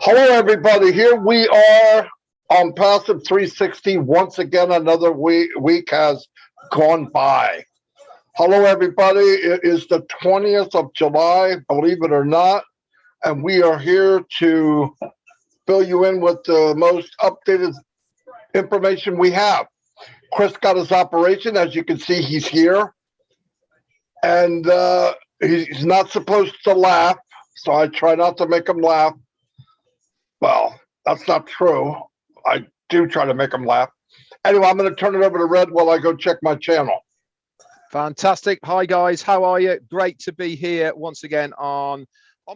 Hello, everybody. Here we are on Passive 360. Once again, another week has gone by. Hello, everybody. It is the 20th of July, believe it or not, and we are here to fill you in with the most updated information we have. Chris got his operation. As you can see, he's here, and he's not supposed to laugh, so I try not to make him laugh. Well, that's not true. I do try to make them laugh. Anyway, I'm going to turn it over to Red while I go check my channel. Fantastic. Hi, guys. How are you? Great to be here once again on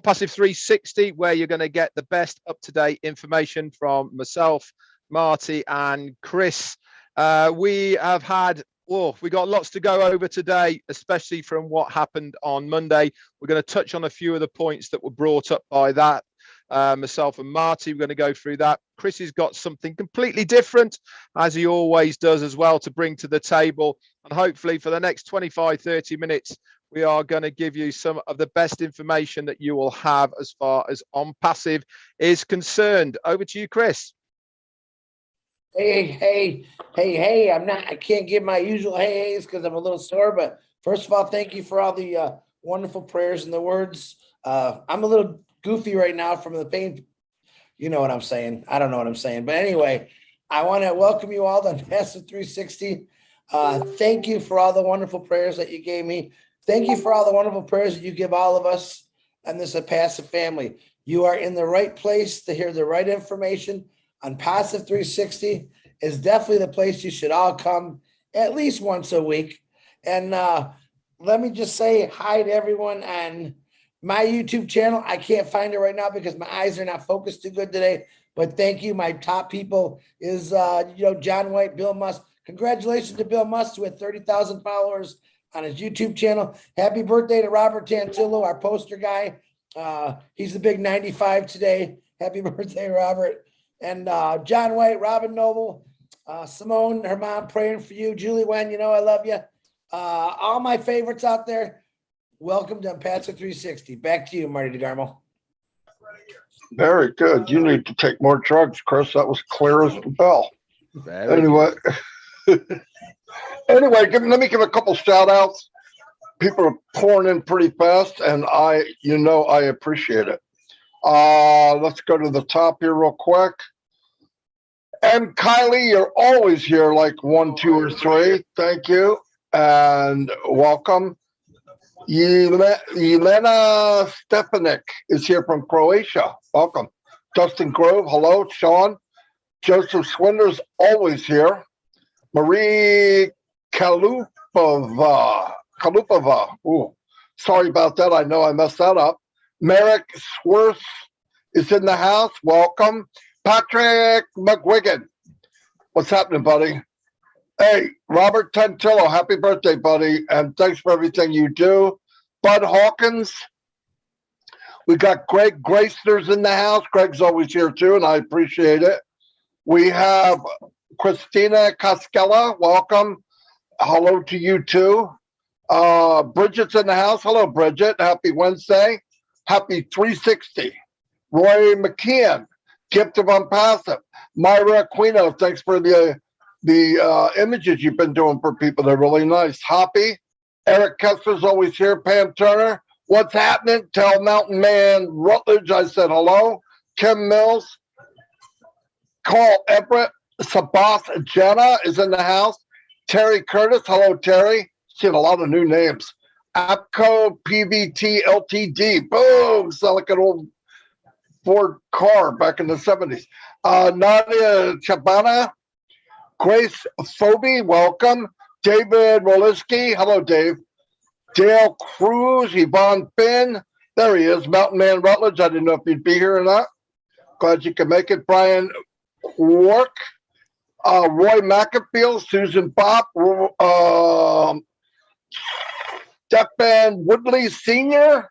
Passive 360, where you're going to get the best up-to-date information from myself, Marty, and Chris. We got lots to go over today, especially from what happened on Monday. We're going to touch on a few of the points that were brought up by that. Myself and Marty, we're going to go through that. Chris has got something completely different, as he always does as well, to bring to the table. And hopefully for the next 25-30 minutes, we are going to give you some of the best information that you will have as far as OnPassive is concerned. Over to you, Chris. Hey, I can't give my usual hey-hays because I'm a little sore, but first of all, thank you for all the wonderful prayers and the words. I'm a little goofy right now from the pain. You know what I'm saying. I don't know what I'm saying. But anyway, I want to welcome you all to Passive 360. Thank you for all the wonderful prayers that you gave me. Thank you for all the wonderful prayers that you give all of us and this Passive family. You are in the right place to hear the right information on Passive 360. Is definitely the place you should all come at least once a week. And let me just say hi to everyone on my YouTube channel. I can't find it right now because my eyes are not focused too good today, but thank you. My top people is, John White, Bill Musk. Congratulations to Bill Musk with 30,000 followers on his YouTube channel. Happy birthday to Robert Tantillo, our poster guy. He's the big 95 today. Happy birthday, Robert. And John White, Robin Noble, Simone, her mom praying for you. Julie Wen, I love you. All my favorites out there. Welcome to Passive 360. Back to you, Marty DeGarmo. Very good. You need to take more drugs, Chris. That was clear as the bell. Anyway, let me give a couple shout outs. People are pouring in pretty fast, and I appreciate it. Let's go to the top here real quick. And Kylie, you're always here like 1, 2, or 3. Thank you and welcome. Jelena Stefanik is here from Croatia. Welcome. Dustin Grove, hello. Sean. Joseph Swinder's always here. Marie Kalupova. Ooh, sorry about that. I know I messed that up. Merrick Sworth is in the house. Welcome. Patrick McGuigan. What's happening, buddy? Hey, Robert Tantillo, happy birthday, buddy, and thanks for everything you do. Bud Hawkins. We got Greg Gracner's in the house. Greg's always here, too, and I appreciate it. We have Christina Cascella. Welcome. Hello to you, too. Bridget's in the house. Hello, Bridget. Happy Wednesday. Happy 360. Roy McKeon, Gift of OnPassive. Myra Aquino, thanks for the images you've been doing for people. They're really nice. Hoppy. Eric Kessler's always here. Pam Turner. What's happening? Tell Mountain Man Rutledge I said hello. Kim Mills. Carl Everett. Sabas Jenna is in the house. Terry Curtis. Hello, Terry. Seen a lot of new names. APCO PVT LTD. Boom. Sound like an old Ford car back in the 70s. Nadia Chabana. Grace Phoebe, welcome. David Rolisky, hello, Dave. Dale Cruz, Yvonne Finn, there he is. Mountain Man Rutledge, I didn't know if you'd be here or not. Glad you could make it. Brian Work, Roy McAfield, Susan Bopp, Stefan Woodley Sr.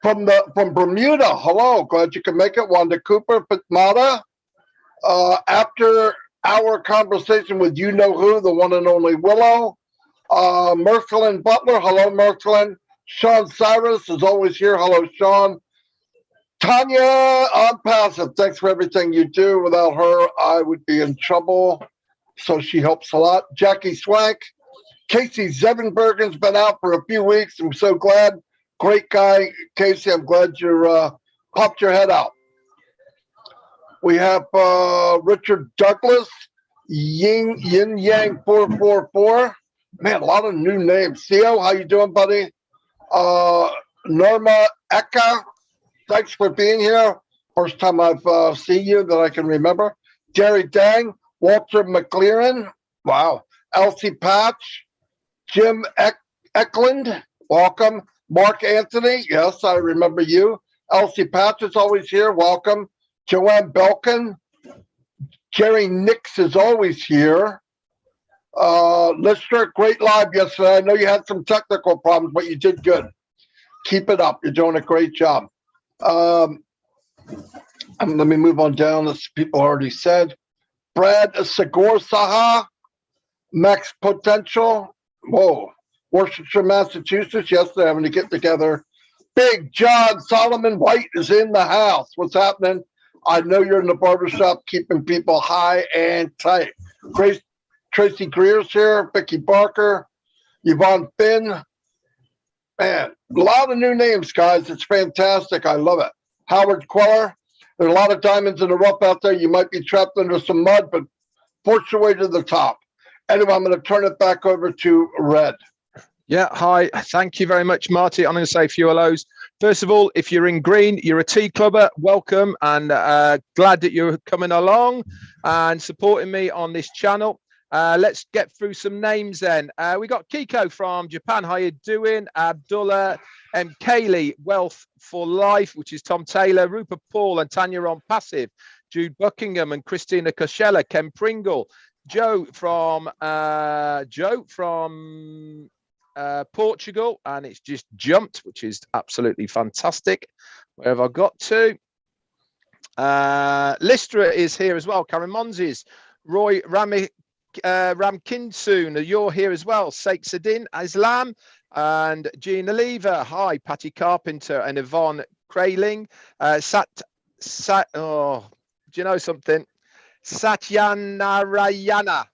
from Bermuda. Hello, glad you could make it. Wanda Cooper, Patmata. After our conversation with you know who, the one and only Willow. Mercelin Butler, hello Mercelin. Sean Cyrus is always here. Hello, Sean. Tanya onpassive, thanks for everything you do. Without her, I would be in trouble. So she helps a lot. Jackie Swank. Casey Zevenbergen's been out for a few weeks. I'm so glad. Great guy, Casey. I'm glad you popped your head out. We have Richard Douglas, Yin Yang 444. Man, a lot of new names. Theo, how you doing, buddy? Norma Eka, thanks for being here. First time I've seen you that I can remember. Jerry Dang, Walter McLaren. Wow. Elsie Patch, Jim Eklund, welcome. Mark Anthony, yes, I remember you. Elsie Patch is always here, welcome. Joanne Belkin, Jerry Nix is always here. Lister, great live yesterday. I know you had some technical problems, but you did good. Keep it up. You're doing a great job. Let me move on down. This people already said. Brad Sagor Saha, Max Potential. Whoa. Worcestershire, Massachusetts. Yes, they're having to get together. Big John Solomon White is in the house. What's happening? I know you're in the barbershop keeping people high and tight. Grace, Tracy Greer's here. Vicky Barker. Yvonne Finn. Man, a lot of new names, guys. It's fantastic. I love it. Howard Queller. There's a lot of diamonds in the rough out there. You might be trapped under some mud, but force your way to the top. Anyway, I'm going to turn it back over to Red. Yeah, hi. Thank you very much, Marty. I'm going to say a few hellos. First of all, if you're in green, you're a tea clubber, welcome, and glad that you're coming along and supporting me on this channel. Let's get through some names then. We got Kiko from Japan. How you doing? Abdullah M. Kaylee, Wealth for Life, which is Tom Taylor, Rupert Paul and Tanya onpassive, Jude Buckingham and Christina Coachella, Ken Pringle, Joe from Portugal, and it's just jumped, which is absolutely fantastic. Where have I got to? Listra is here as well. Karen Monzes, Roy Ramkinsoon, you're here as well. Sheikh Sadin Islam and Gina Lever. Hi, Patty Carpenter and Yvonne Kraling. Do you know something? Satyanarayana,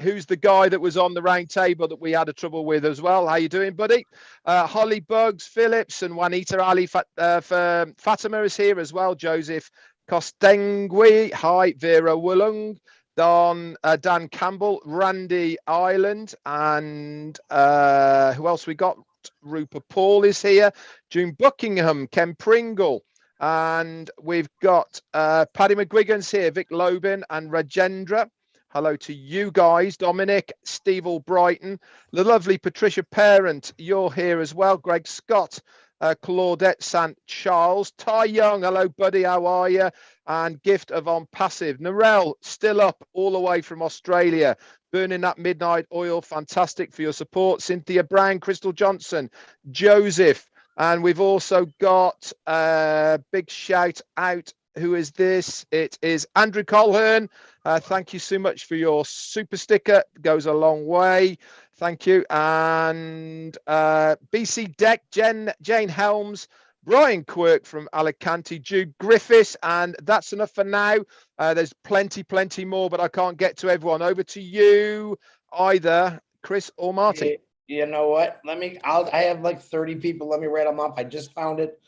who's the guy that was on the round table that we had a trouble with as well. How you doing, buddy? Holly Bugs Phillips and Juanita Ali Fatima is here as well. Joseph Costengui. Hi, Vera Woolung. Dan Campbell, Randy Ireland, and who else we got? Rupert Paul is here. June Buckingham, Ken Pringle, and we've got Paddy McGuigan's here, Vic Lobin and Rajendra. Hello to you guys. Dominic, Steve Albrighton, the lovely Patricia Parent, you're here as well. Greg Scott, Claudette St. Charles, Ty Young, hello buddy, how are you? And Gift of onpassive. Narelle, still up all the way from Australia, burning that midnight oil. Fantastic for your support. Cynthia Brown, Crystal Johnson, Joseph, and we've also got a big shout out. Who is this? It is Andrew Colhern. Thank you so much for your super sticker. It goes a long way. Thank you. And BC Deck, Jane Helms, Brian Quirk from Alicante, Jude Griffiths, and that's enough for now. There's plenty more, but I can't get to everyone. Over to you, either Chris or Marty. You know what? I have like 30 people. Let me write them up. I just found it.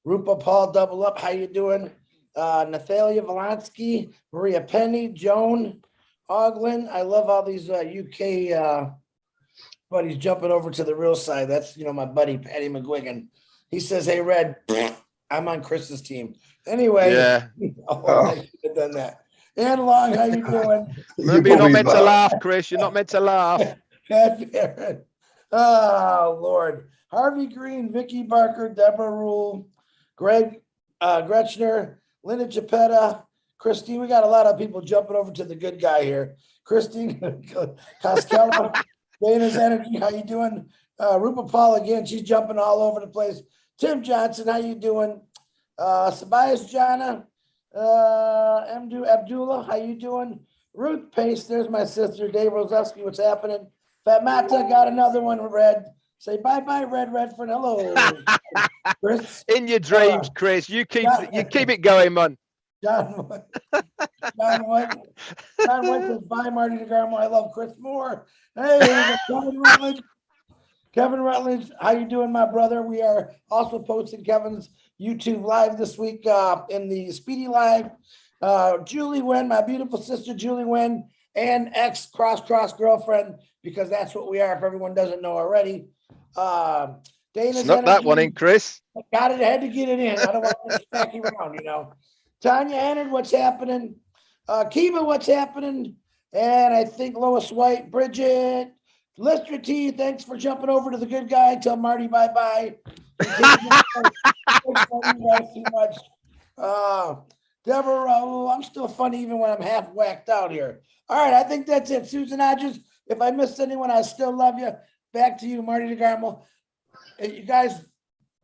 Rupa Paul, double up. How you doing? Nathalia Volansky, Maria Penny, Joan Oglin. I love all these UK buddies jumping over to the real side. That's, my buddy, Patty McGuigan. He says, hey, Red, I'm on Chris's team. Anyway, I should have done that. And Long, how you doing? Remember, you're not meant to laugh, Chris. You're not meant to laugh. Oh, Lord. Harvey Green, Vicky Barker, Deborah Rule, Greg Gretschner, Linda Geppetta, Christine. We got a lot of people jumping over to the good guy here. Christine Costello, Dana's Energy, how you doing? Rupa Paul again, she's jumping all over the place. Tim Johnson, how you doing? Sabias Jana, Mdu Abdullah, how you doing? Ruth Pace, there's my sister. Dave Rosowski, what's happening? Fat Mata, got another one, Red. Say bye-bye, Redfern. Hello, Chris. In your dreams, Chris. You keep it going, man. John went says, bye, Marty DeGarmo. I love Chris Moore. Hey, Kevin Rutledge, how you doing, my brother? We are also posting Kevin's YouTube live this week in the Speedy Live. Julie Wynn, my beautiful sister Julie Wynn, and ex cross girlfriend, because that's what we are, if everyone doesn't know already. Dana's Snuck that one in, Chris. Got it, I had to get it in. I don't want to stack around, you know. Tanya Hannard, what's happening? Kiva, what's happening? And I think Lois White, Bridget, Lister T, thanks for jumping over to the good guy. Tell Marty bye-bye. Thanks too much. Deborah, I'm still funny even when I'm half whacked out here. All right, I think that's it. Susan Hodges, if I missed anyone, I still love you. Back to you, Marty DeGarmo. You guys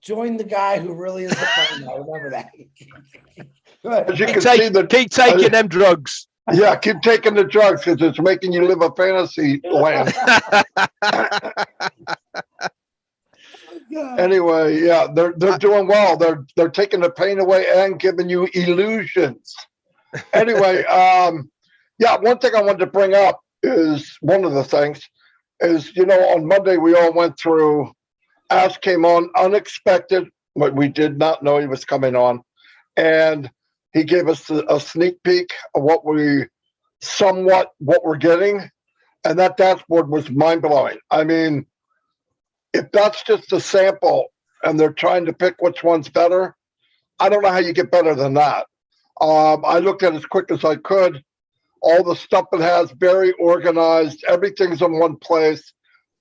join the guy who really is the fun guy. Remember that. As you can see, keep taking them drugs. Yeah, keep taking the drugs because it's making you live a fantasy land. Anyway, yeah, they're doing well. They're taking the pain away and giving you illusions. Anyway, yeah, one thing I wanted to bring up is one of the things is, you know, on Monday we all went through. Ash came on unexpected, but we did not know he was coming on, and he gave us a sneak peek of what we're getting, and that dashboard was mind blowing. I mean, if that's just a sample and they're trying to pick which one's better, I don't know how you get better than that. I looked at it as quick as I could. All the stuff it has, very organized. Everything's in one place.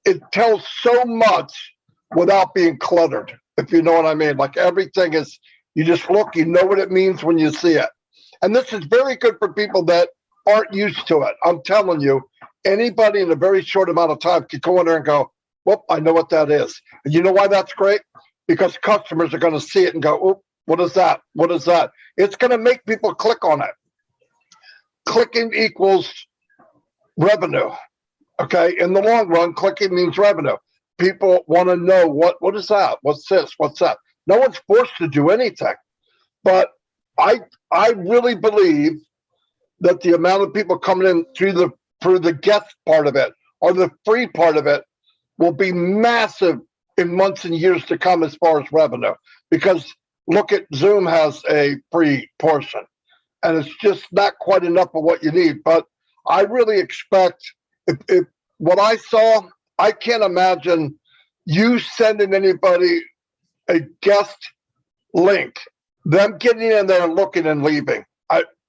It tells so much without being cluttered, if you know what I mean. Like everything is, you just look, you know what it means when you see it. And this is very good for people that aren't used to it. I'm telling you, anybody in a very short amount of time can go in there and go, well, I know what that is. And you know why that's great? Because customers are going to see it and go, oh, what is that? What is that? It's going to make people click on it. Clicking equals revenue. Okay. In the long run, clicking means revenue. People want to know what is that? What's this? What's that? No one's forced to do anything. But I really believe that the amount of people coming in through the guest part of it or the free part of it will be massive in months and years to come as far as revenue. Because look at Zoom has a free portion, and it's just not quite enough of what you need. But I really expect, if what I saw, I can't imagine you sending anybody a guest link, them getting in there and looking and leaving.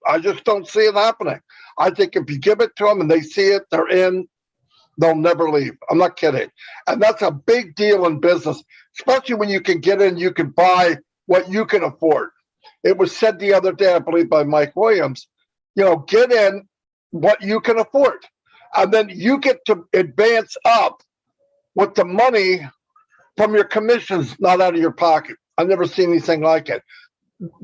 I just don't see it happening. I think if you give it to them and they see it, they're in, they'll never leave. I'm not kidding. And that's a big deal in business, especially when you can get in, you can buy what you can afford. It was said the other day, I believe, by Mike Williams, you know, get in what you can afford. And then you get to advance up with the money from your commissions, not out of your pocket. I've never seen anything like it.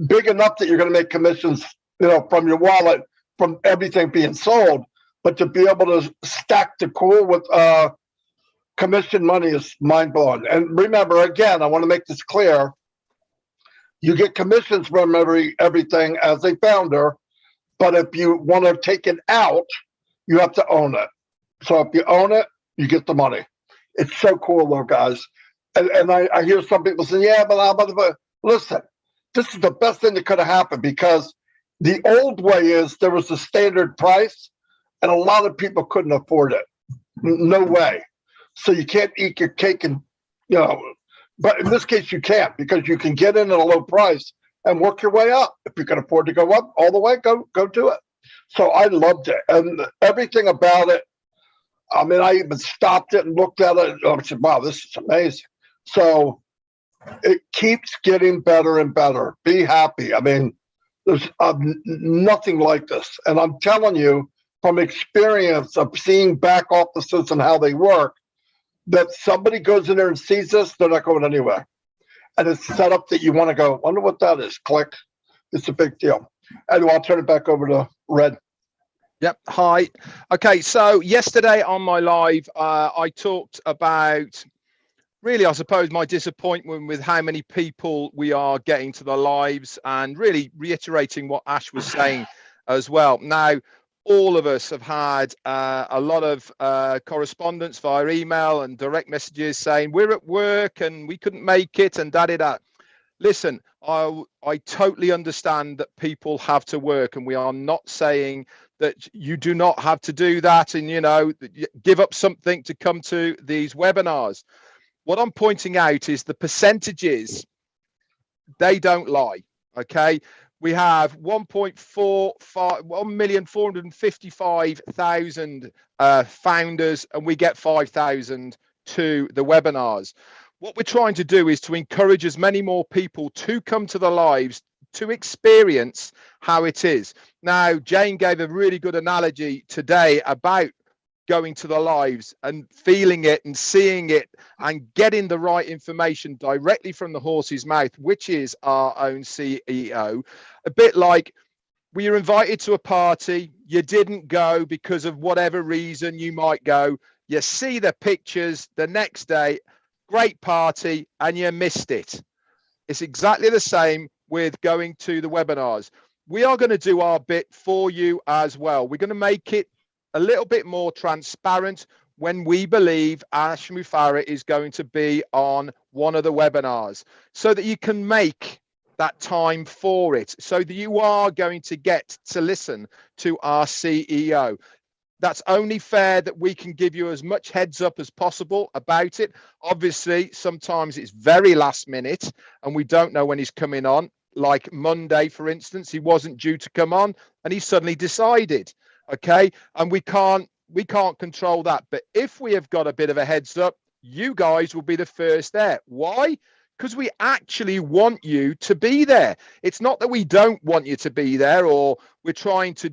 Big enough that you're going to make commissions, you know, from your wallet, from everything being sold. But to be able to stack the cool with commission money is mind blowing. And remember, again, I want to make this clear. You get commissions from everything as a founder, but if you want to take it out, you have to own it. So if you own it, you get the money. It's so cool, though, guys. And I hear some people saying, yeah, but listen, this is the best thing that could have happened, because the old way is there was a standard price and a lot of people couldn't afford it. No way. So you can't eat your cake and, you know, but in this case you can't, because you can get in at a low price and work your way up. If you can afford to go up all the way, go do it. So I loved it. And everything about it, I mean, I even stopped it and looked at it. I said, wow, this is amazing. So it keeps getting better and better. Be happy. I mean, there's nothing like this. And I'm telling you from experience of seeing back offices and how they work, that somebody goes in there and sees this, they're not going anywhere. And it's set up that you want to go, wonder what that is. Click. It's a big deal. Anyway, I'll turn it back over to Red. Yep. Hi. Okay. So yesterday on my live, I talked about really, I suppose my disappointment with how many people we are getting to the lives, and really reiterating what Ash was saying as well. Now, all of us have had a lot of correspondence via email and direct messages saying we're at work and we couldn't make it and da-da-da. Listen, I totally understand that people have to work, and we are not saying that you do not have to do that and, you know, give up something to come to these webinars. What I'm pointing out is the percentages, they don't lie. Okay. We have 1,455,000 founders, and we get 5,000 to the webinars. What we're trying to do is to encourage as many more people to come to the lives to experience how it is. Now, Jane gave a really good analogy today about going to the lives and feeling it and seeing it and getting the right information directly from the horse's mouth, which is our own CEO. A bit like, we were invited to a party, you didn't go because of whatever reason you might go, you see the pictures the next day, great party, and you missed it. It's exactly the same with going to the webinars. We are going to do our bit for you as well. We're going to make it a little bit more transparent when we believe Ash Mufareh is going to be on one of the webinars, so that you can make that time for it, so that you are going to get to listen to our CEO. That's only fair that we can give you as much heads up as possible about it. Obviously, sometimes it's very last minute and we don't know when he's coming on. Like Monday, for instance, he wasn't due to come on and he suddenly decided. Okay, and we can't control that. But if we have got a bit of a heads up, you guys will be the first there. Why? Because we actually want you to be there. It's not that we don't want you to be there, or we're trying to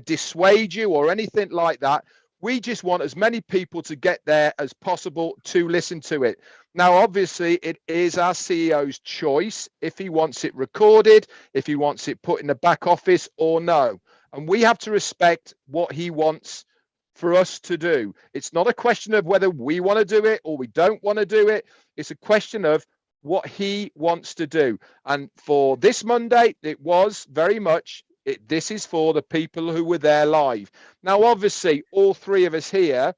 dissuade you or anything like that. We just want as many people to get there as possible to listen to it. Now, obviously, it is our CEO's choice if he wants it recorded, if he wants it put in the back office or no. And we have to respect what he wants for us to do. It's not a question of whether we want to do it or we don't want to do it. It's a question of what he wants to do. And for this Monday, it was very much, this is for the people who were there live. Now, obviously, all three of us here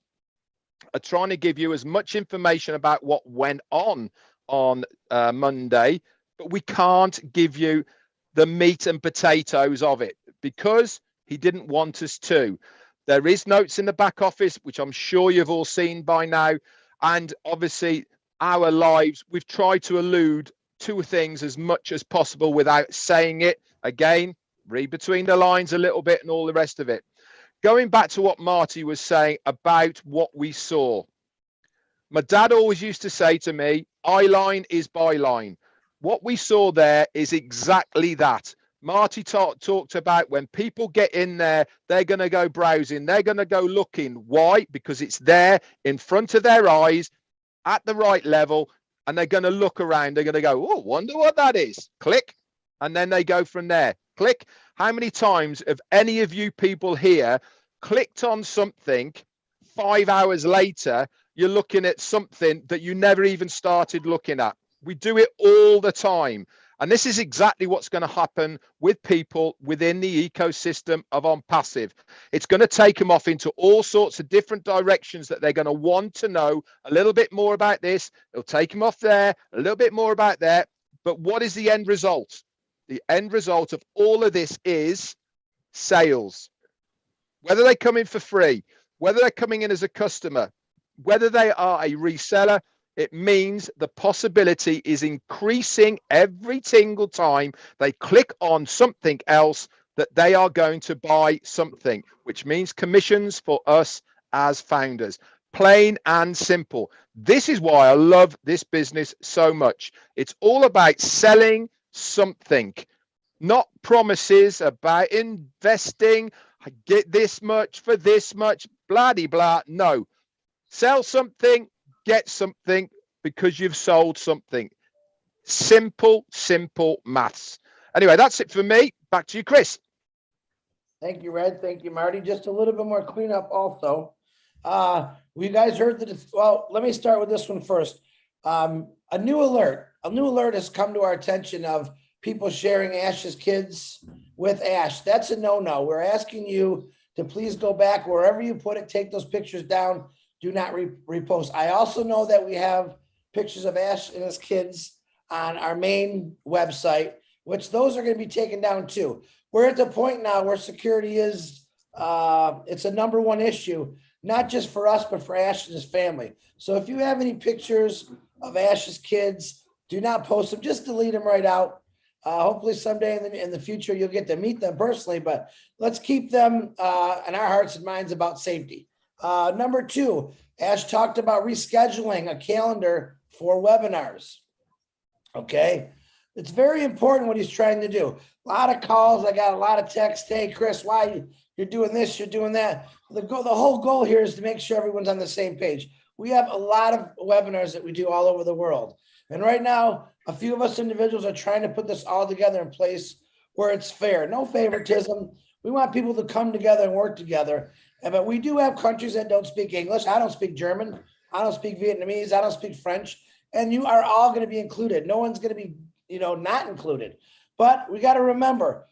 are trying to give you as much information about what went on Monday, but we can't give you the meat and potatoes of it because he didn't want us to. There is notes in the back office, which I'm sure you've all seen by now. And obviously, our lives, we've tried to allude to things as much as possible without saying it. Again, read between the lines a little bit and all the rest of it. Going back to what Marty was saying about what we saw. My dad always used to say to me, eyeline is byline. What we saw there is exactly that. Marty talked about when people get in there, they're going to go browsing. They're going to go looking. Why? Because it's there in front of their eyes at the right level, and they're going to look around. They're going to go, oh, wonder what that is. Click. And then they go from there. Click. How many times have any of you people here clicked on something, 5 hours later, you're looking at something that you never even started looking at? We do it all the time. And this is exactly what's going to happen with people within the ecosystem of onpassive. It's going to take them off into all sorts of different directions that they're going to want to know a little bit more about this. It'll take them off there, a little bit more about there. But what is the end result? The end result of all of this is sales. Whether they come in for free, whether they're coming in as a customer, whether they are a reseller, it means the possibility is increasing every single time they click on something else that they are going to buy something, which means commissions for us as founders. Plain and simple. This is why I love this business so much. It's all about selling something, not promises about investing. I get this much for this much, blah, de blah. No, sell something, get something because you've sold something. Simple, simple maths. Anyway, that's it for me. Back to you, Chris. Thank you, Red. Thank you, Marty. Just a little bit more cleanup also. We guys heard that it's, well, let me start with this one first. A new alert has come to our attention of people sharing Ash's kids with Ash. That's a no-no. We're asking you to please go back wherever you put it, take those pictures down. Do not repost. I also know that we have pictures of Ash and his kids on our main website, which those are going to be taken down too. We're at the point now where security is, it's a number one issue, not just for us, but for Ash and his family. So if you have any pictures of Ash's kids, do not post them, just delete them right out. Hopefully someday in the future, you'll get to meet them personally, but let's keep them in our hearts and minds about safety. Number two, Ash talked about rescheduling a calendar for webinars. Okay. It's very important what he's trying to do. A lot of calls. I got a lot of texts. Hey, Chris, why you're doing this? You're doing that. The whole goal here is to make sure everyone's on the same page. We have a lot of webinars that we do all over the world. And right now, a few of us individuals are trying to put this all together in place where it's fair. No favoritism. We want people to come together and work together. But we do have countries that don't speak English. I don't speak German. I don't speak Vietnamese. I don't speak French. And you are all going to be included. No one's going to be, not included. But we got to remember,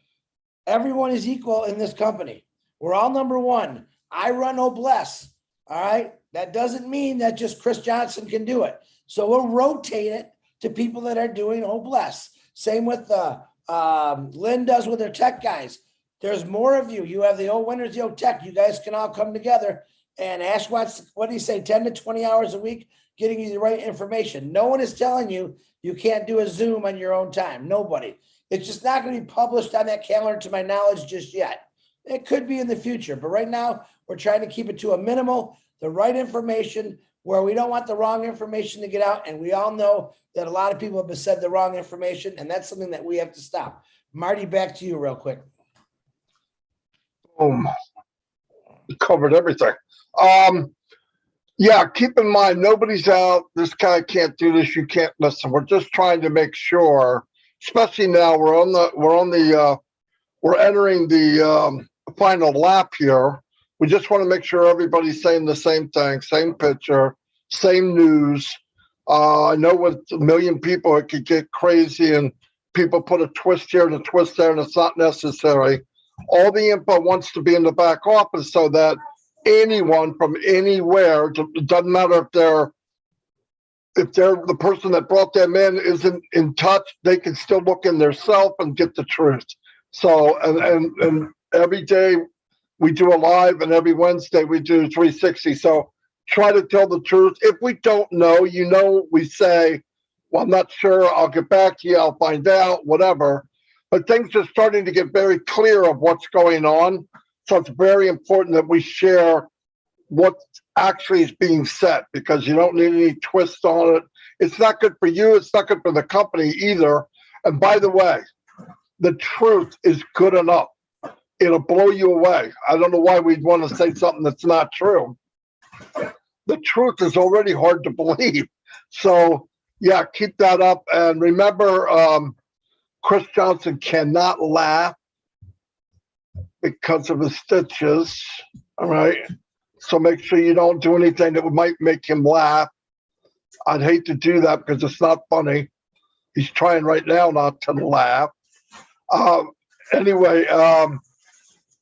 everyone is equal in this company. We're all number one. I run Obless. All right. That doesn't mean that just Chris Jhonson can do it. So we'll rotate it to people that are doing Obless. Same with Lynn does with her tech guys. There's more of you. You have the old winners, the old tech. You guys can all come together. And Ash wants, what do you say, 10 to 20 hours a week, getting you the right information. No one is telling you you can't do a Zoom on your own time. Nobody. It's just not going to be published on that calendar to my knowledge just yet. It could be in the future. But right now, we're trying to keep it to a minimal, the right information, where we don't want the wrong information to get out. And we all know that a lot of people have said the wrong information, and that's something that we have to stop. Marty, back to you real quick. Covered everything. Yeah, keep in mind, nobody's out. This guy can't do this. You can't listen. We're just trying to make sure, especially now we're entering the final lap here. We just want to make sure everybody's saying the same thing, same picture, same news. I know with a million people, it could get crazy and people put a twist here and a twist there, and it's not necessary. All the info wants to be in the back office so that anyone from anywhere, it doesn't matter if they're the person that brought them in isn't in touch, they can still look in their self and get the truth. So, and every day we do a live, and every Wednesday we do 360. So try to tell the truth. If we don't know, we say, well, I'm not sure. I'll get back to you. I'll find out, whatever. But things are starting to get very clear of what's going on. So it's very important that we share what actually is being said, because you don't need any twist on it. It's not good for you. It's not good for the company either. And by the way, the truth is good enough. It'll blow you away. I don't know why we'd want to say something that's not true. The truth is already hard to believe. So yeah, keep that up. And remember, Chris Jhonson cannot laugh because of his stitches. All right. So make sure you don't do anything that might make him laugh. I'd hate to do that because it's not funny. He's trying right now not to laugh. Anyway,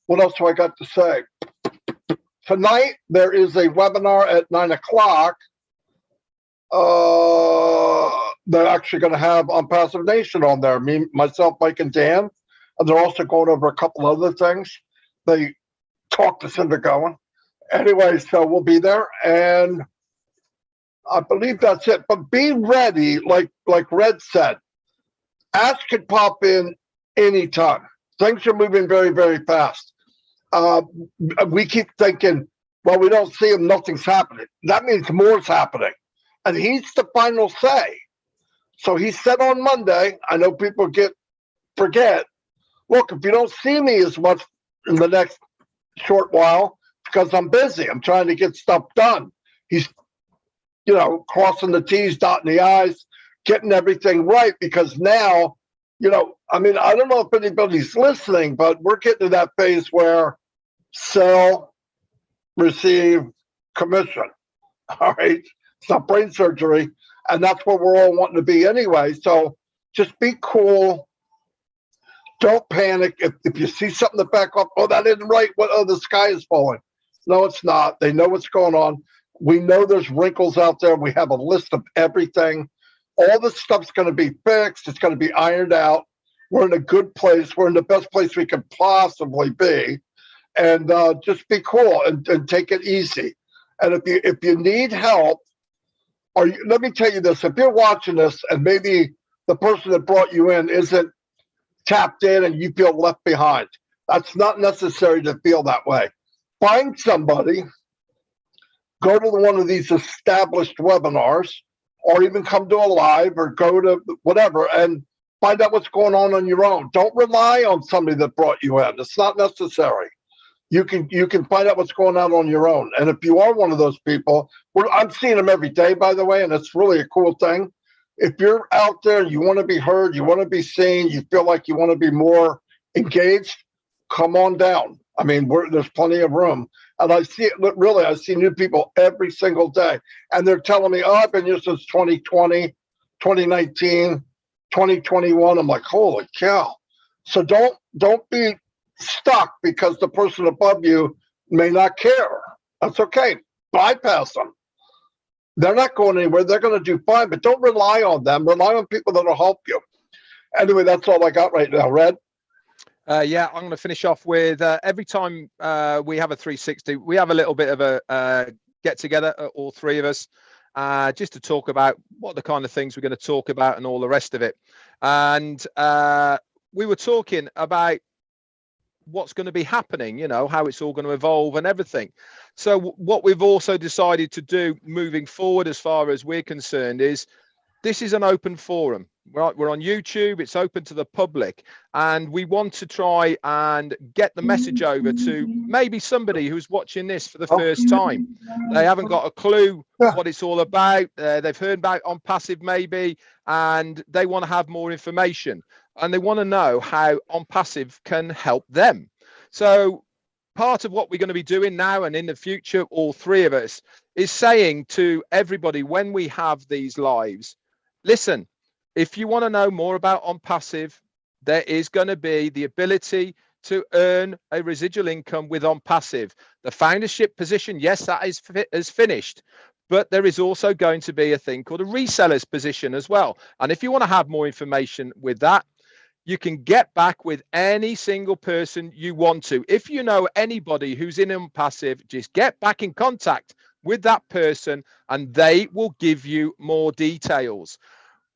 what else do I got to say? Tonight, there is a webinar at 9 o'clock. They're actually going to have Unpassive Nation on there. Me, myself, Mike, and Dan. And they're also going over a couple other things. They talked us into going. Anyway, so we'll be there. And I believe that's it. But be ready, like Red said. Ash could pop in anytime. Things are moving very, very fast. We keep thinking, well, we don't see him, nothing's happening. That means more's happening. And he's the final say. So he said on Monday, I know people forget, look, if you don't see me as much in the next short while, because I'm busy, I'm trying to get stuff done. He's, crossing the T's, dotting the I's, getting everything right, because now, I don't know if anybody's listening, but we're getting to that phase where sell, receive, commission. All right. It's not brain surgery. And that's where we're all wanting to be anyway. So just be cool. Don't panic. If you see something to back up, oh, that isn't right. What? Oh, the sky is falling. No, it's not. They know what's going on. We know there's wrinkles out there. We have a list of everything. All this stuff's going to be fixed. It's going to be ironed out. We're in a good place. We're in the best place we could possibly be. And just be cool and take it easy. And if you need help, let me tell you this, if you're watching this and maybe the person that brought you in isn't tapped in and you feel left behind, that's not necessary to feel that way. Find somebody, go to one of these established webinars, or even come to a live or go to whatever and find out what's going on your own. Don't rely on somebody that brought you in. It's not necessary. You can find out what's going on your own. And if you are one of those people, I'm seeing them every day, by the way, and it's really a cool thing. If you're out there and you want to be heard, you want to be seen, you feel like you want to be more engaged, come on down. I mean, there's plenty of room. And I see it, really, I see new people every single day. And they're telling me, oh, I've been here since 2020, 2019, 2021. I'm like, holy cow. So don't be stuck because the person above you may not care. That's okay. Bypass them. They're not going anywhere. They're going to do fine, but don't rely on them. Rely on people that will help you. Anyway, that's all I got right now. Red? Yeah, I'm going to finish off with every time we have a 360, we have a little bit of a get together, all three of us, just to talk about what the kind of things we're going to talk about and all the rest of it. And we were talking about what's going to be happening, how it's all going to evolve and everything. So what we've also decided to do moving forward, as far as we're concerned, is this is an open forum. We're on YouTube. It's open to the public, and we want to try and get the message over to maybe somebody who's watching this for the first time. They haven't got a clue what it's all about. They've heard about onpassive maybe, and they want to have more information, and they want to know how onpassive can help them. So part of what we're going to be doing now and in the future, all three of us, is saying to everybody when we have these lives, listen, if you want to know more about onpassive, there is going to be the ability to earn a residual income with onpassive. The foundership position, yes, that is finished, but there is also going to be a thing called a reseller's position as well. And if you want to have more information with that, you can get back with any single person you want to. If you know anybody who's in onpassive, just get back in contact with that person and they will give you more details.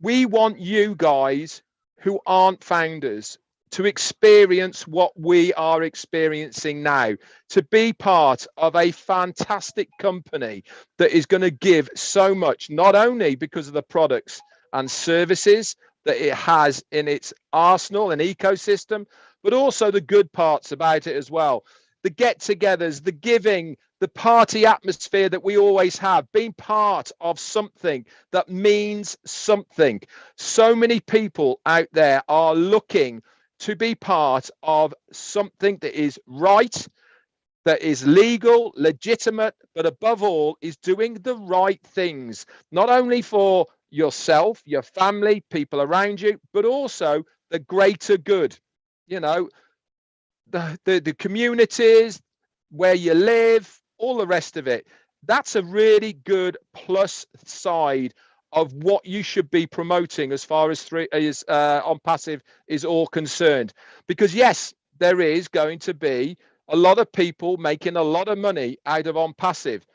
We want you guys who aren't founders to experience what we are experiencing now, to be part of a fantastic company that is going to give so much, not only because of the products and services that it has in its arsenal and ecosystem, but also the good parts about it as well. The get-togethers, the giving, the party atmosphere that we always have, being part of something that means something. So many people out there are looking to be part of something that is right, that is legal, legitimate, but above all is doing the right things, not only for yourself, your family, people around you, but also the greater good. The communities, where you live, all the rest of it. That's a really good plus side of what you should be promoting as far as onpassive is all concerned. Because yes, there is going to be a lot of people making a lot of money out of onpassive,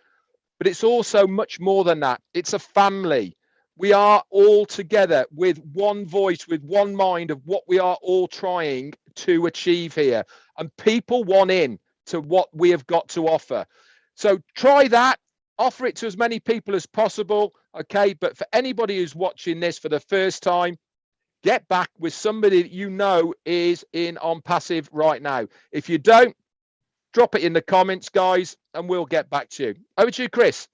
but it's also much more than that. It's a family. We are all together with one voice, with one mind of what we are all trying to achieve here. And people want in to what we have got to offer. So try that, offer it to as many people as possible. Okay. But for anybody who's watching this for the first time, get back with somebody that you know is in onpassive right now. If you don't, drop it in the comments, guys, and we'll get back to you. Over to you, Chris.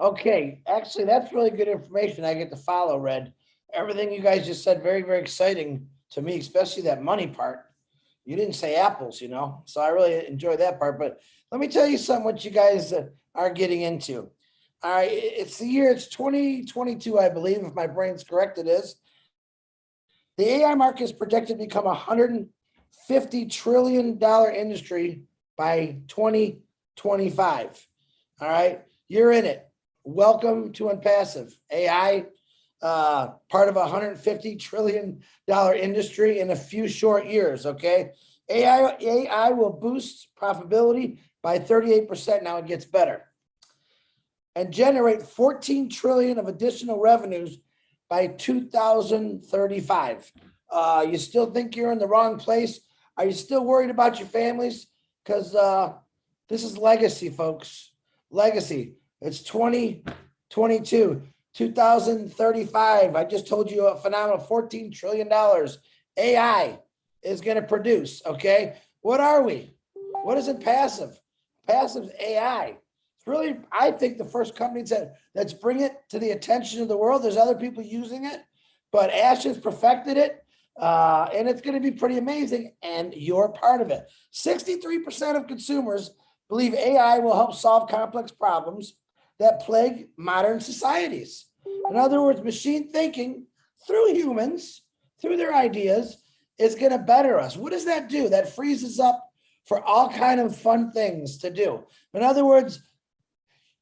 Okay, actually, that's really good information. I get to follow, Red. Everything you guys just said, very, very exciting to me, especially that money part. You didn't say apples, so I really enjoy that part. But let me tell you something, what you guys are getting into. All right, it's the year, it's 2022, I believe, if my brain's correct, it is. The AI market is projected to become a $150 trillion industry by 2025. All right, you're in it. Welcome to Onpassive. AI, part of a $150 trillion industry in a few short years, okay? AI will boost profitability by 38%. Now it gets better. And generate 14 trillion of additional revenues by 2035. You still think you're in the wrong place? Are you still worried about your families? Because this is legacy, folks. Legacy. It's 2022, 2035. I just told you a phenomenal $14 trillion AI is going to produce. Okay. What are we? What is Onpassive? Passive AI. It's really, I think, the first company that's bring it to the attention of the world. There's other people using it, but Ash has perfected it. And it's going to be pretty amazing. And you're part of it. 63% of consumers believe AI will help solve complex problems that plague modern societies. In other words, machine thinking through humans, through their ideas, is going to better us. What does that do? That frees us up for all kind of fun things to do. In other words,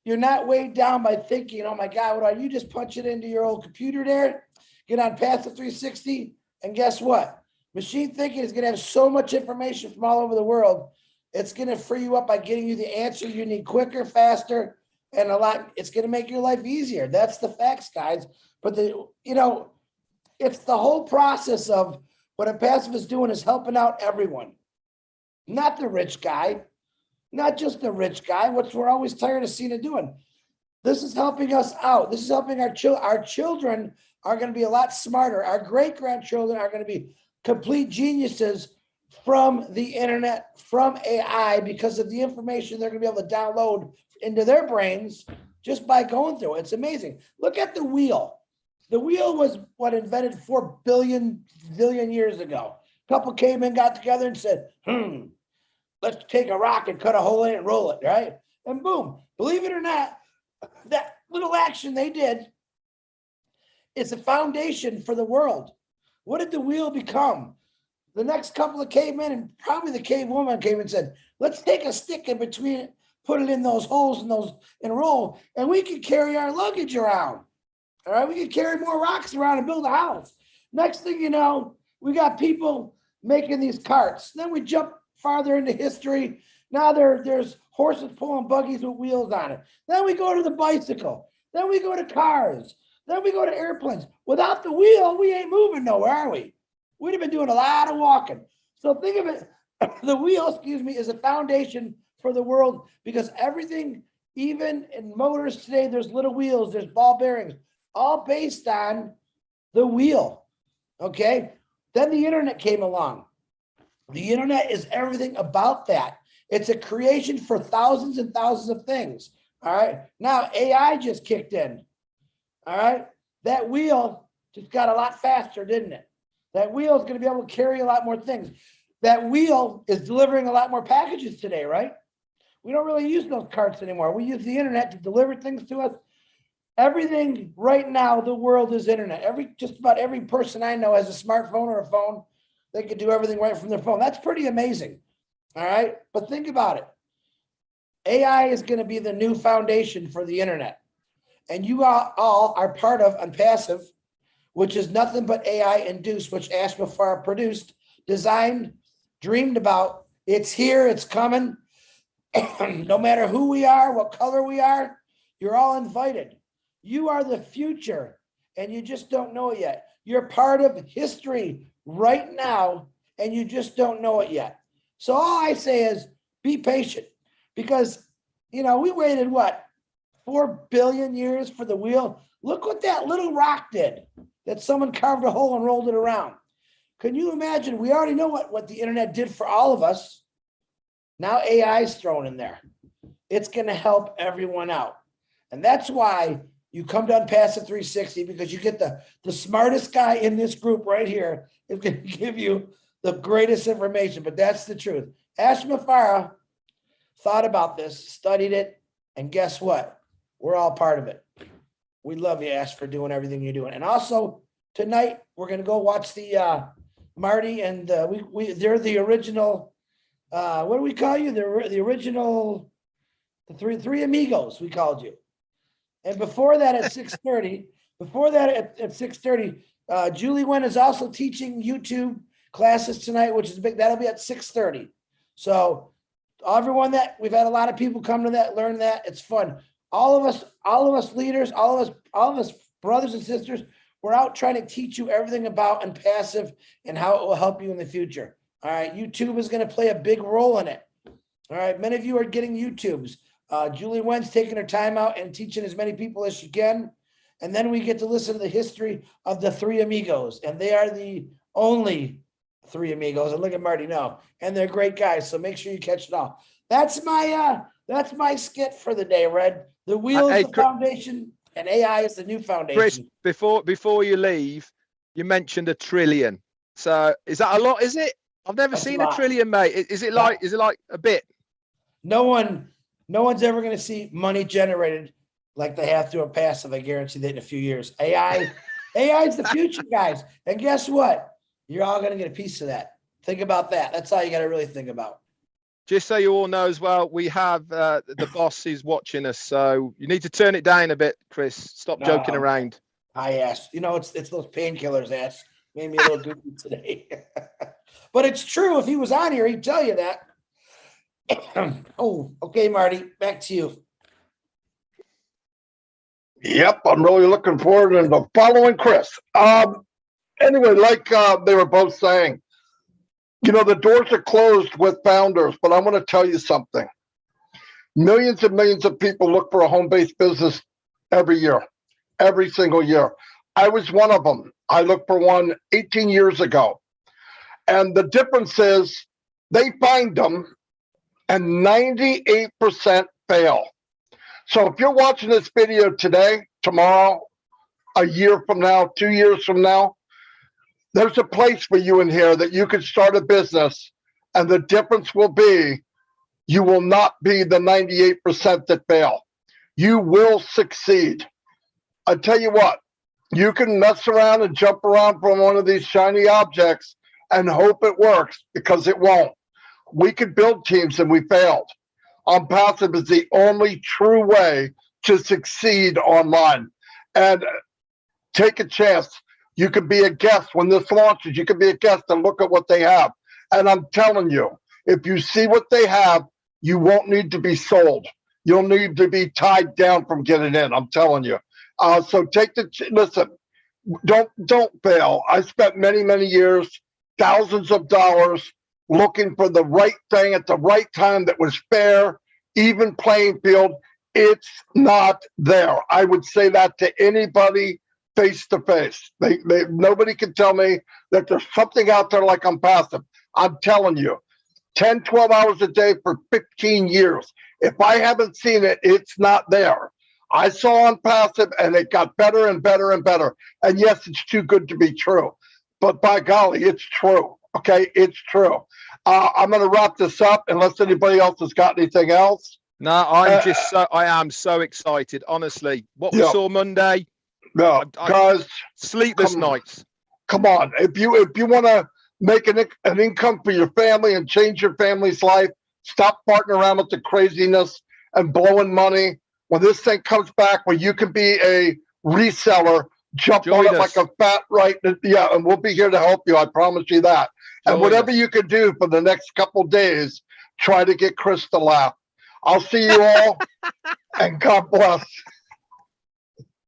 you're not weighed down by thinking, oh my God, what do you just punch it into your old computer there, get on Passive 360, and guess what? Machine thinking is going to have so much information from all over the world. It's going to free you up by getting you the answer you need quicker, faster, and it's going to make your life easier. That's the facts, guys. But it's the whole process of what Onpassive is doing is helping out everyone, not the rich guy. Not just the rich guy, which we're always tired of seeing it doing. This is helping us out. This is helping our children. Our children are going to be a lot smarter. Our great-grandchildren are going to be complete geniuses from the internet, from AI, because of the information they're going to be able to download into their brains just by going through it. It's amazing. Look at the wheel. The wheel was what invented 4 billion years ago. A couple cavemen got together and said, let's take a rock and cut a hole in it and roll it, right? And boom, believe it or not, that little action they did is a foundation for the world. What did the wheel become? The next couple of cavemen, and probably the cave woman, came and said, let's take a stick in between it, put it in those holes and roll, and we can carry our luggage around. All right, we can carry more rocks around and build a house. Next thing you know, we got people making these carts. Then we jump farther into history. Now there's horses pulling buggies with wheels on it. Then we go to the bicycle. Then we go to cars. Then we go to airplanes. Without the wheel, we ain't moving nowhere, are we? We'd have been doing a lot of walking. So think of it, the wheel, is a foundation for the world, because everything, even in motors today, there's little wheels, there's ball bearings, all based on the wheel, okay? Then the internet came along. The internet is everything about that. It's a creation for thousands and thousands of things. All right. Now AI just kicked in. All right. That wheel just got a lot faster, didn't it? That wheel is going to be able to carry a lot more things. That wheel is delivering a lot more packages today, right? We don't really use those carts anymore. We use the internet to deliver things to us. Everything right now, the world is internet. Just about every person I know has a smartphone or a phone. They can do everything right from their phone. That's pretty amazing. All right. But think about it. AI is going to be the new foundation for the internet. And you all are part of Onpassive, which is nothing but AI induced, which Ash Mafar produced, designed, dreamed about. It's here. It's coming. No matter who we are, what color we are, you're all invited. You are the future, and you just don't know it yet. You're part of history right now, and you just don't know it yet. So all I say is be patient, because we waited 4 billion years for the wheel. Look what that little rock did, that someone carved a hole and rolled it around. Can you imagine? We already know what the internet did for all of us. Now AI is thrown in there. It's going to help everyone out. And that's why you come to Onpassive 360, because you get the smartest guy in this group right here is going to give you the greatest information. But that's the truth. Ash Mafara thought about this, studied it, and guess what? we're all part of it. We love you, Ash, for doing everything you're doing. And also tonight we're gonna go watch the Marty and they're the original. What do we call you? They're the original, the three amigos. We called you. And before that, at 6:30, at 6:30, Julie Wynn is also teaching YouTube classes tonight, which is big. That'll be at 6:30. So everyone that we've had a lot of people come to that, learn that. It's fun. All of us leaders, all of us brothers and sisters, we're out trying to teach you everything about onpassive and how it will help you in the future. All right. YouTube is going to play a big role in it. All right. Many of you are getting YouTubes. Julie Wynn's taking her time out and teaching as many people as she can. And then we get to listen to the history of the three amigos. And they are the only three amigos. And look at Marty now. And they're great guys. So make sure you catch it all. That's my skit for the day, Red. The wheel is the foundation and AI is the new foundation. Chris, before you leave, you mentioned $1 trillion. So is that a lot, is it? I've never seen $1 trillion, mate. Is it like a bit? No one's ever going to see money generated like they have through onpassive. I guarantee that in a few years. AI is the future, guys. And guess what? You're all going to get a piece of that. Think about that. That's all you got to really think about. Just so you all know as well, we have the boss is watching us. So you need to turn it down a bit, Chris. Stop joking around. I asked. It's those painkillers, Ash. Made me a little goofy today. But it's true. If he was on here, he'd tell you that. Oh, okay, Marty, back to you. Yep, I'm really looking forward to following Chris. Anyway, like they were both saying, the doors are closed with founders, but I want to tell you something. Millions and millions of people look for a home-based business every year, every single year. I was one of them. I looked for one 18 years ago. And the difference is they find them and 98% fail. So if you're watching this video today, tomorrow, a year from now, 2 years from now, there's a place for you in here that you could start a business, and the difference will be you will not be the 98% that fail. You will succeed. I tell you what, you can mess around and jump around from one of these shiny objects and hope it works, because it won't. We could build teams and we failed. Onpassive is the only true way to succeed online. And take a chance. You could be a guest when this launches. You could be a guest and look at what they have. And I'm telling you, if you see what they have, you won't need to be sold. You'll need to be tied down from getting in. I'm telling you. So listen. Don't fail. I spent many, many years, thousands of dollars, looking for the right thing at the right time that was fair, even playing field. It's not there. I would say that to anybody face to face. Nobody can tell me that there's something out there like onpassive. I'm telling you, 10, 12 hours a day for 15 years. If I haven't seen it, it's not there. I saw onpassive and it got better and better and better. And yes, it's too good to be true. But by golly, it's true. Okay, it's true. I'm going to wrap this up unless anybody else has got anything else. No, I am so excited. Honestly, what we saw Monday. No, guys, sleepless nights. Come on, if you want to make an income for your family and change your family's life, stop farting around with the craziness and blowing money. When this thing comes back, where you can be a reseller, jump on it like a fat right. Yeah, and we'll be here to help you. I promise you that. And whatever you can do for the next couple days, try to get Chris to laugh. I'll see you all, and God bless.